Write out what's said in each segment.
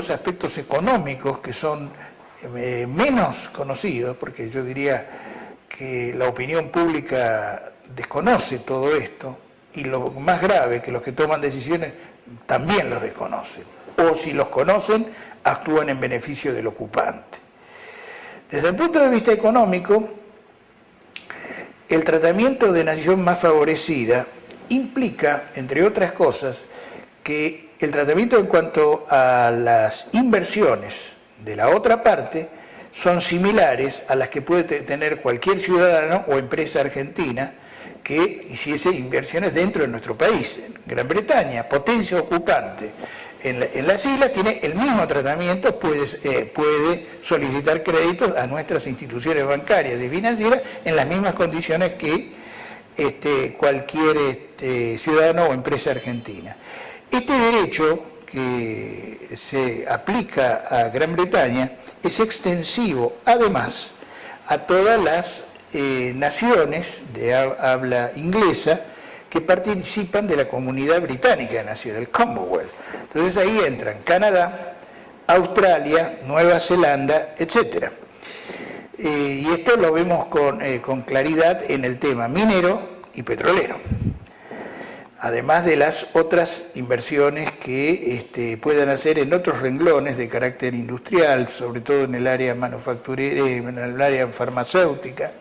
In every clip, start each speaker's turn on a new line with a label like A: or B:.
A: otros aspectos económicos que son menos conocidos, porque yo diría que la opinión pública desconoce todo esto, y lo más grave, que los que toman decisiones también los desconocen, o si los conocen, actúan en beneficio del ocupante. Desde el punto de vista económico, el tratamiento de nación más favorecida implica, entre otras cosas, que el tratamiento en cuanto a las inversiones de la otra parte son similares a las que puede tener cualquier ciudadano o empresa argentina que hiciese inversiones dentro de nuestro país. Gran Bretaña, potencia ocupante en las islas, tiene el mismo tratamiento, puede solicitar créditos a nuestras instituciones bancarias y financieras en las mismas condiciones que cualquier ciudadano o empresa argentina. Este derecho que se aplica a Gran Bretaña es extensivo, además, a todas las naciones de habla inglesa que participan de la Comunidad Británica de Naciones, el Commonwealth. Entonces ahí entran Canadá, Australia, Nueva Zelanda, etc. Y esto lo vemos con claridad en el tema minero y petrolero, además de las otras inversiones que puedan hacer en otros renglones de carácter industrial, sobre todo en el área manufacturera, en el área farmacéutica,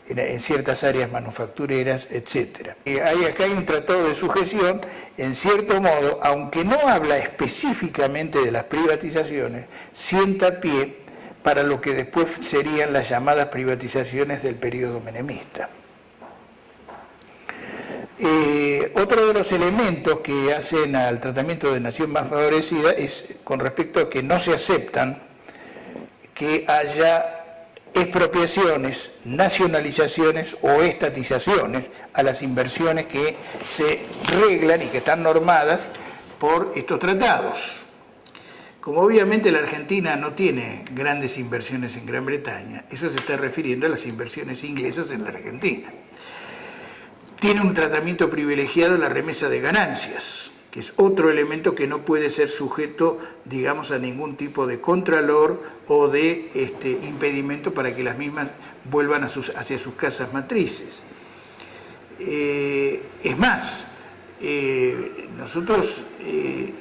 A: en ciertas áreas manufactureras, etc. Acá hay un tratado de sujeción, en cierto modo, aunque no habla específicamente de las privatizaciones, sienta pie para lo que después serían las llamadas privatizaciones del periodo menemista. Otro de los elementos que hacen al tratamiento de nación más favorecida es con respecto a que no se aceptan que haya expropiaciones, nacionalizaciones o estatizaciones a las inversiones que se reglan y que están normadas por estos tratados. Como obviamente la Argentina no tiene grandes inversiones en Gran Bretaña, eso se está refiriendo a las inversiones inglesas en la Argentina. Tiene un tratamiento privilegiado en la remesa de ganancias, que es otro elemento que no puede ser sujeto, digamos, a ningún tipo de contralor o de impedimento para que las mismas vuelvan hacia sus casas matrices. Es más, nosotros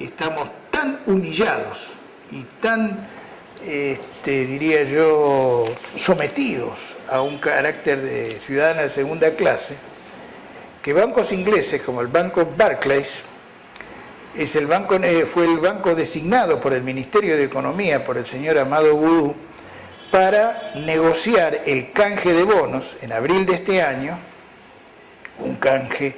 A: estamos tan humillados y tan, diría yo, sometidos a un carácter de ciudadana de segunda clase, que bancos ingleses como el Banco Barclays fue el banco designado por el Ministerio de Economía, por el señor Amado Boudou, para negociar el canje de bonos en abril de este año, un canje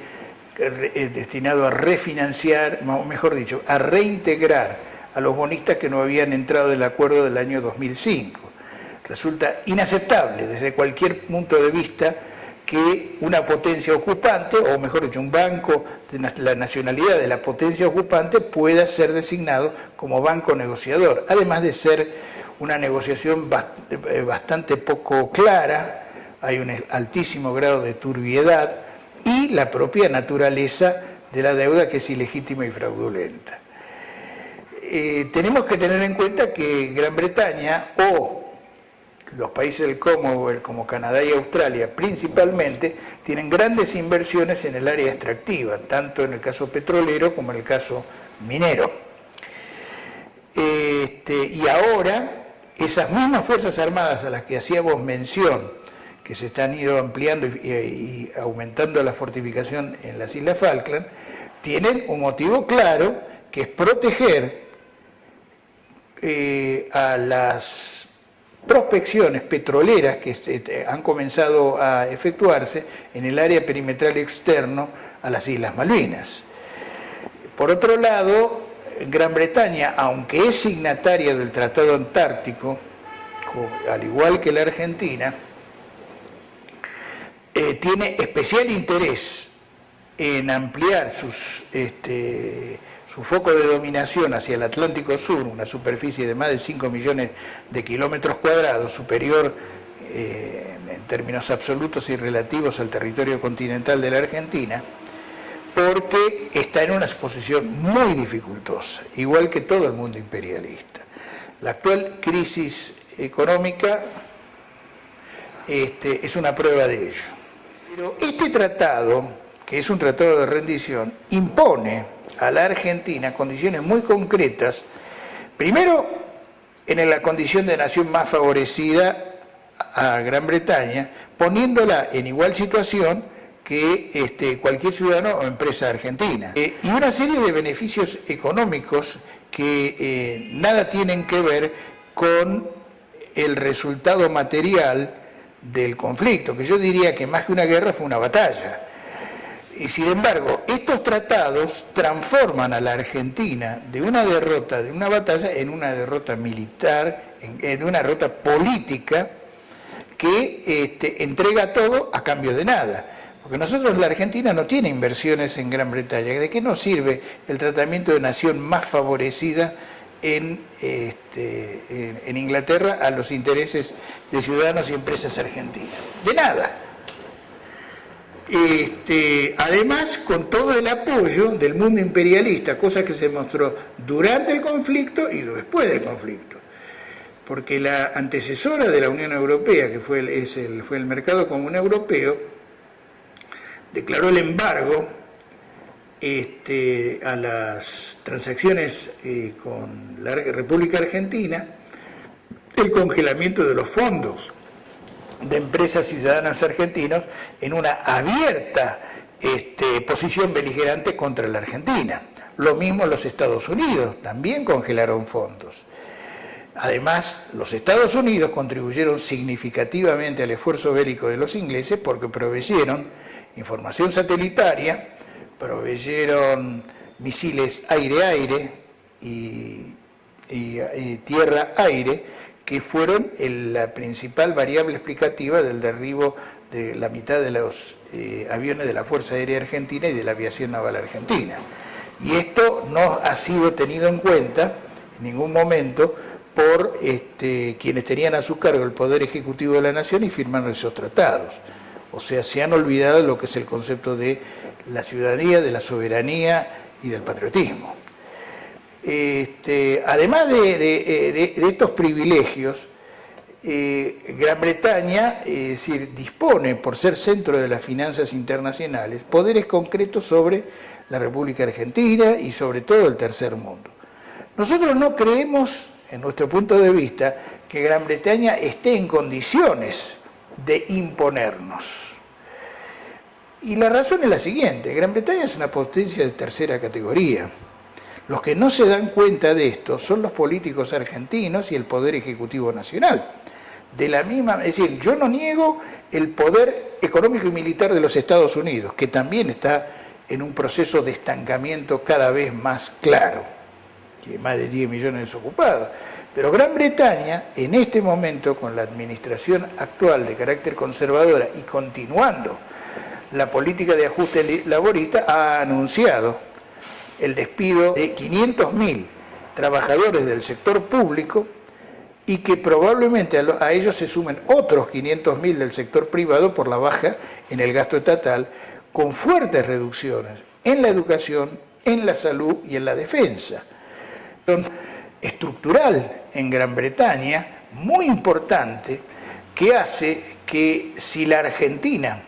A: destinado a refinanciar, o mejor dicho, a reintegrar a los bonistas que no habían entrado en el acuerdo del año 2005. Resulta inaceptable desde cualquier punto de vista que una potencia ocupante, o mejor dicho, un banco de la nacionalidad de la potencia ocupante pueda ser designado como banco negociador, además de ser una negociación bastante poco clara, hay un altísimo grado de turbiedad y la propia naturaleza de la deuda que es ilegítima y fraudulenta. Tenemos que tener en cuenta que Gran Bretaña o los países del Commonwealth, como Canadá y Australia principalmente, tienen grandes inversiones en el área extractiva, tanto en el caso petrolero como en el caso minero. Y ahora, esas mismas Fuerzas Armadas a las que hacíamos mención, que se están ido ampliando y aumentando la fortificación en las Islas Falkland, tienen un motivo claro, que es proteger a las prospecciones petroleras que han comenzado a efectuarse en el área perimetral externo a las Islas Malvinas. Por otro lado, Gran Bretaña, aunque es signataria del Tratado Antártico, al igual que la Argentina, tiene especial interés en ampliar su foco de dominación hacia el Atlántico Sur, una superficie de más de 5 millones de kilómetros cuadrados, superior en términos absolutos y relativos al territorio continental de la Argentina, porque está en una posición muy dificultosa, igual que todo el mundo imperialista. La actual crisis económica es una prueba de ello. Pero este tratado, que es un tratado de rendición, impone a la Argentina condiciones muy concretas, primero en la condición de nación más favorecida a Gran Bretaña, poniéndola en igual situación que cualquier ciudadano o empresa argentina. Y una serie de beneficios económicos que nada tienen que ver con el resultado material del conflicto, que yo diría que más que una guerra fue una batalla. Y sin embargo, estos tratados transforman a la Argentina de una derrota, de una batalla, en una derrota militar, en una derrota política que entrega todo a cambio de nada. Porque nosotros, la Argentina no tiene inversiones en Gran Bretaña. ¿De qué nos sirve el tratamiento de nación más favorecida en Inglaterra a los intereses de ciudadanos y empresas argentinas? De nada. Además, con todo el apoyo del mundo imperialista, cosa que se mostró durante el conflicto y después del conflicto. Porque la antecesora de la Unión Europea, que fue el Mercado Común Europeo, declaró el embargo a las transacciones con la República Argentina, el congelamiento de los fondos de empresas y ciudadanos argentinos en una abierta posición beligerante contra la Argentina. Lo mismo los Estados Unidos, también congelaron fondos. Además, los Estados Unidos contribuyeron significativamente al esfuerzo bélico de los ingleses porque proveyeron información satelitaria, proveyeron misiles aire-aire y tierra-aire, que fueron la principal variable explicativa del derribo de la mitad de los aviones de la Fuerza Aérea Argentina y de la Aviación Naval Argentina. Y esto no ha sido tenido en cuenta en ningún momento por quienes tenían a su cargo el Poder Ejecutivo de la Nación y firmaron esos tratados. O sea, se han olvidado lo que es el concepto de la ciudadanía, de la soberanía y del patriotismo. Además de estos privilegios, Gran Bretaña dispone, por ser centro de las finanzas internacionales, poderes concretos sobre la República Argentina y sobre todo el tercer mundo. Nosotros no creemos, en nuestro punto de vista, que Gran Bretaña esté en condiciones de imponernos. Y la razón es la siguiente: Gran Bretaña es una potencia de tercera categoría. Los que no se dan cuenta de esto son los políticos argentinos y el Poder Ejecutivo Nacional. Es decir, yo no niego el poder económico y militar de los Estados Unidos, que también está en un proceso de estancamiento cada vez más claro, que más de 10 millones de desocupados. Pero Gran Bretaña, en este momento, con la administración actual de carácter conservadora y continuando la política de ajuste laborista, ha anunciado el despido de 500.000 trabajadores del sector público y que probablemente a ellos se sumen otros 500.000 del sector privado por la baja en el gasto estatal, con fuertes reducciones en la educación, en la salud y en la defensa. Estructural en Gran Bretaña, muy importante, que hace que si la Argentina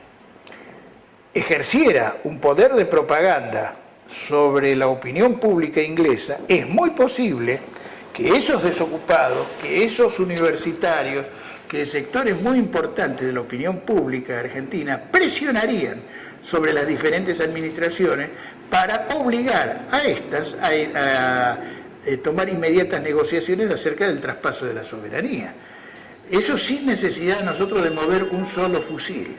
A: ejerciera un poder de propaganda sobre la opinión pública inglesa, es muy posible que esos desocupados, que esos universitarios, que sectores muy importantes de la opinión pública argentina presionarían sobre las diferentes administraciones para obligar a estas a tomar inmediatas negociaciones acerca del traspaso de la soberanía. Eso sin necesidad nosotros de mover un solo fusil.